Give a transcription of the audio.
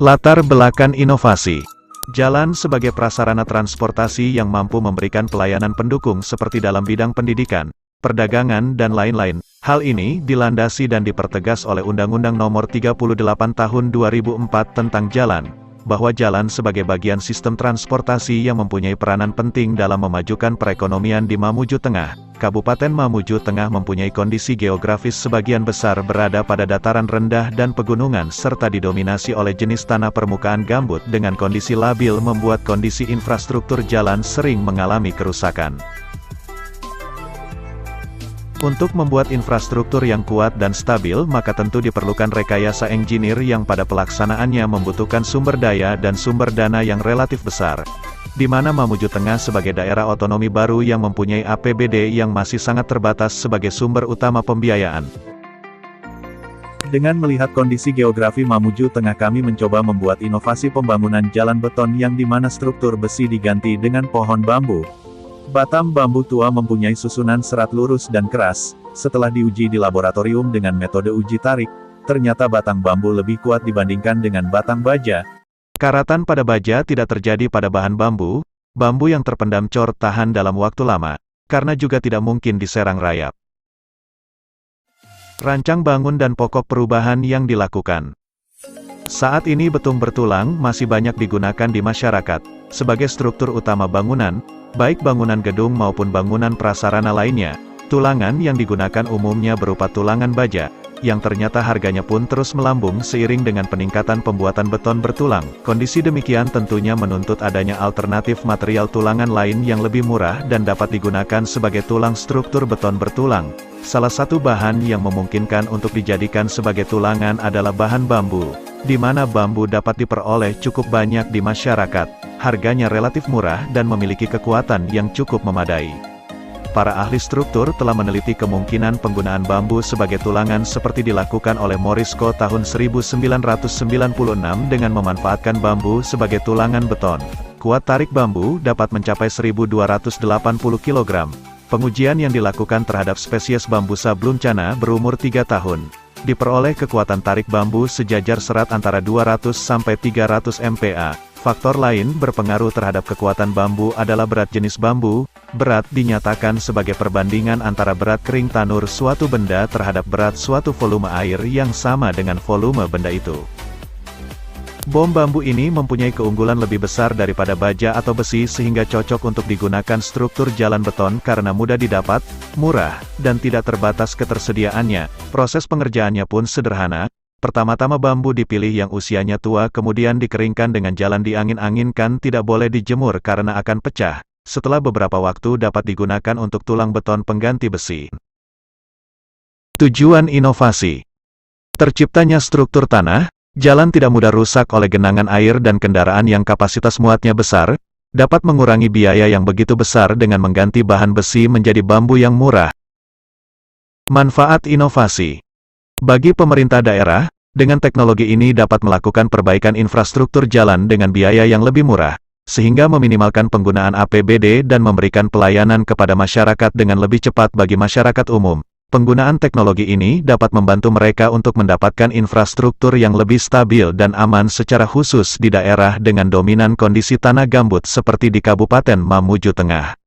Latar belakang inovasi. Jalan sebagai prasarana transportasi yang mampu memberikan pelayanan pendukung seperti dalam bidang pendidikan, perdagangan dan lain-lain. Hal ini dilandasi dan dipertegas oleh Undang-Undang Nomor 38 Tahun 2004 tentang Jalan, bahwa jalan sebagai bagian sistem transportasi yang mempunyai peranan penting dalam memajukan perekonomian di Mamuju Tengah. Kabupaten Mamuju Tengah mempunyai kondisi geografis sebagian besar berada pada dataran rendah dan pegunungan serta didominasi oleh jenis tanah permukaan gambut dengan kondisi labil membuat kondisi infrastruktur jalan sering mengalami kerusakan. Untuk membuat infrastruktur yang kuat dan stabil maka tentu diperlukan rekayasa engineer yang pada pelaksanaannya membutuhkan sumber daya dan sumber dana yang relatif besar. Di mana Mamuju Tengah sebagai daerah otonomi baru yang mempunyai APBD yang masih sangat terbatas sebagai sumber utama pembiayaan. Dengan melihat kondisi geografi Mamuju Tengah kami mencoba membuat inovasi pembangunan jalan beton yang dimana struktur besi diganti dengan pohon bambu. Batang bambu tua mempunyai susunan serat lurus dan keras. Setelah diuji di laboratorium dengan metode uji tarik, ternyata batang bambu lebih kuat dibandingkan dengan batang baja. Karatan pada baja tidak terjadi pada bahan bambu, bambu yang terpendam cor tahan dalam waktu lama, karena juga tidak mungkin diserang rayap. Rancang bangun dan pokok perubahan yang dilakukan. Saat ini beton bertulang masih banyak digunakan di masyarakat, sebagai struktur utama bangunan, baik bangunan gedung maupun bangunan prasarana lainnya. Tulangan yang digunakan umumnya berupa tulangan baja, yang ternyata harganya pun terus melambung seiring dengan peningkatan pembuatan beton bertulang. Kondisi demikian tentunya menuntut adanya alternatif material tulangan lain yang lebih murah dan dapat digunakan sebagai tulang struktur beton bertulang. Salah satu bahan yang memungkinkan untuk dijadikan sebagai tulangan adalah bahan bambu, di mana bambu dapat diperoleh cukup banyak di masyarakat, harganya relatif murah dan memiliki kekuatan yang cukup memadai. Para ahli struktur telah meneliti kemungkinan penggunaan bambu sebagai tulangan seperti dilakukan oleh Morisco tahun 1996 dengan memanfaatkan bambu sebagai tulangan beton. Kuat tarik bambu dapat mencapai 1280 kg. Pengujian yang dilakukan terhadap spesies Bambusa bluncana berumur 3 tahun. Diperoleh kekuatan tarik bambu sejajar serat antara 200 sampai 300 MPa. Faktor lain berpengaruh terhadap kekuatan bambu adalah berat jenis bambu. Berat dinyatakan sebagai perbandingan antara berat kering tanur suatu benda terhadap berat suatu volume air yang sama dengan volume benda itu. Bom bambu ini mempunyai keunggulan lebih besar daripada baja atau besi sehingga cocok untuk digunakan struktur jalan beton karena mudah didapat, murah, dan tidak terbatas ketersediaannya. Proses pengerjaannya pun sederhana. Pertama-tama bambu dipilih yang usianya tua kemudian dikeringkan dengan jalan diangin-anginkan, tidak boleh dijemur karena akan pecah. Setelah beberapa waktu dapat digunakan untuk tulang beton pengganti besi. Tujuan inovasi. Terciptanya struktur tanah, jalan tidak mudah rusak oleh genangan air dan kendaraan yang kapasitas muatnya besar, dapat mengurangi biaya yang begitu besar dengan mengganti bahan besi menjadi bambu yang murah. Manfaat inovasi. Bagi pemerintah daerah, dengan teknologi ini dapat melakukan perbaikan infrastruktur jalan dengan biaya yang lebih murah, sehingga meminimalkan penggunaan APBD dan memberikan pelayanan kepada masyarakat dengan lebih cepat bagi masyarakat umum. Penggunaan teknologi ini dapat membantu mereka untuk mendapatkan infrastruktur yang lebih stabil dan aman secara khusus di daerah dengan dominan kondisi tanah gambut seperti di Kabupaten Mamuju Tengah.